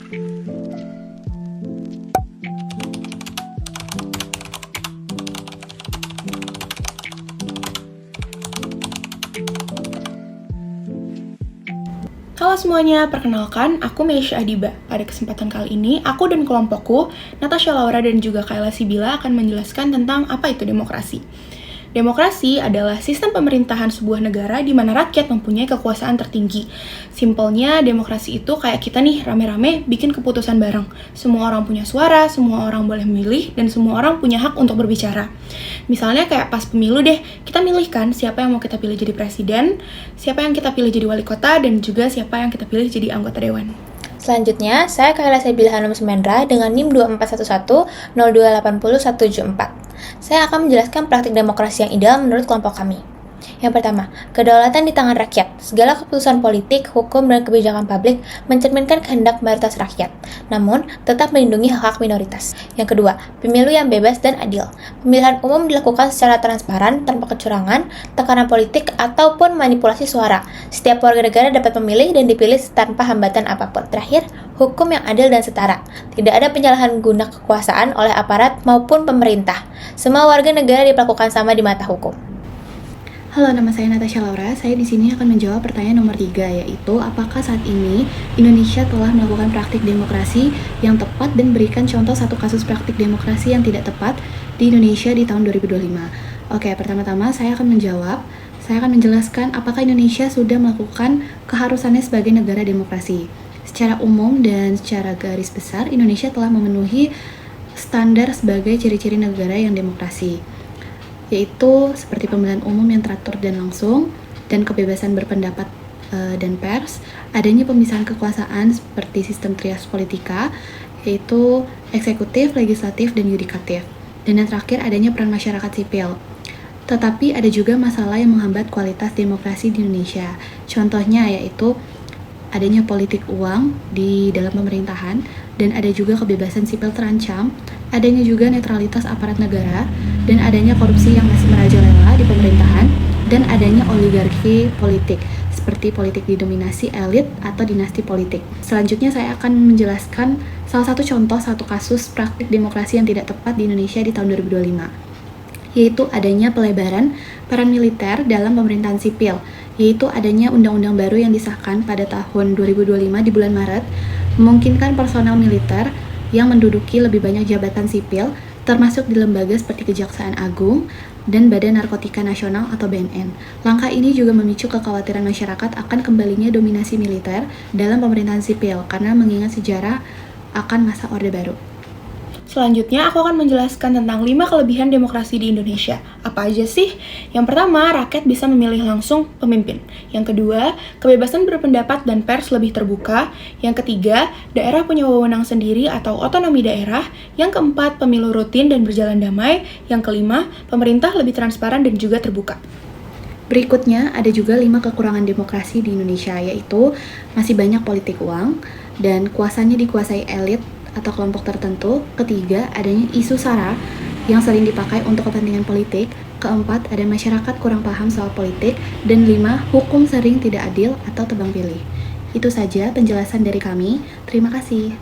Halo semuanya, perkenalkan, aku Meisha Adiba. Pada kesempatan kali ini, aku dan kelompokku, Natasha Laura dan juga Kayla Sibila akan menjelaskan tentang apa itu demokrasi. Demokrasi adalah sistem pemerintahan sebuah negara di mana rakyat mempunyai kekuasaan tertinggi. Simpelnya, demokrasi itu kayak kita nih, rame-rame bikin keputusan bareng. Semua orang punya suara, semua orang boleh memilih, dan semua orang punya hak untuk berbicara. Misalnya kayak pas pemilu deh, kita milih kan siapa yang mau kita pilih jadi presiden, siapa yang kita pilih jadi wali kota, dan juga siapa yang kita pilih jadi anggota dewan. Selanjutnya, saya Kayla Sibila Hanum Sumendra dengan NIM 2411-0280-174. Saya akan menjelaskan praktik demokrasi yang ideal menurut kelompok kami. Yang pertama, kedaulatan di tangan rakyat. Segala keputusan politik, hukum, dan kebijakan publik mencerminkan kehendak mayoritas rakyat, namun tetap melindungi hak-hak minoritas. Yang kedua, pemilu yang bebas dan adil. Pemilihan umum dilakukan secara transparan, tanpa kecurangan, tekanan politik, ataupun manipulasi suara. Setiap warga negara dapat memilih dan dipilih tanpa hambatan apapun. Terakhir, hukum yang adil dan setara. Tidak ada penyalahan guna kekuasaan oleh aparat maupun pemerintah. Semua warga negara diperlakukan sama di mata hukum. Halo, nama saya Natasha Laura. Saya di sini akan menjawab pertanyaan nomor 3, yaitu apakah saat ini Indonesia telah melakukan praktik demokrasi yang tepat dan berikan contoh satu kasus praktik demokrasi yang tidak tepat di Indonesia di tahun 2025. Oke, pertama-tama saya akan menjawab. Saya akan menjelaskan apakah Indonesia sudah melakukan keharusannya sebagai negara demokrasi. Secara umum dan secara garis besar, Indonesia telah memenuhi standar sebagai ciri-ciri negara yang demokrasi, yaitu seperti pemilihan umum yang teratur dan langsung, dan kebebasan berpendapat dan pers, adanya pemisahan kekuasaan seperti sistem trias politika, yaitu eksekutif, legislatif, dan yudikatif, dan yang terakhir adanya peran masyarakat sipil. Tetapi ada juga masalah yang menghambat kualitas demokrasi di Indonesia. Contohnya yaitu adanya politik uang di dalam pemerintahan, dan ada juga kebebasan sipil terancam, adanya juga netralitas aparat negara, dan adanya korupsi yang masih merajalela di pemerintahan, dan adanya oligarki politik, seperti politik didominasi elit atau dinasti politik. Selanjutnya saya akan menjelaskan salah satu contoh satu kasus praktik demokrasi yang tidak tepat di Indonesia di tahun 2025, yaitu adanya pelebaran peran militer dalam pemerintahan sipil, yaitu adanya undang-undang baru yang disahkan pada tahun 2025 di bulan Maret, memungkinkan personel militer yang menduduki lebih banyak jabatan sipil, termasuk di lembaga seperti Kejaksaan Agung dan Badan Narkotika Nasional atau BNN. Langkah ini juga memicu kekhawatiran masyarakat akan kembalinya dominasi militer dalam pemerintahan sipil, karena mengingat sejarah akan masa Orde Baru. Selanjutnya, aku akan menjelaskan tentang 5 kelebihan demokrasi di Indonesia. Apa aja sih? Yang pertama, rakyat bisa memilih langsung pemimpin. Yang kedua, kebebasan berpendapat dan pers lebih terbuka. Yang ketiga, daerah punya wewenang sendiri atau otonomi daerah. Yang keempat, pemilu rutin dan berjalan damai. Yang kelima, pemerintah lebih transparan dan juga terbuka. Berikutnya, ada juga 5 kekurangan demokrasi di Indonesia, yaitu masih banyak politik uang, dan kuasanya dikuasai elit atau kelompok tertentu. Ketiga, adanya isu SARA yang sering dipakai untuk kepentingan politik. Keempat, ada masyarakat kurang paham soal politik. Dan 5, hukum sering tidak adil atau tebang pilih. Itu saja penjelasan dari kami. Terima kasih.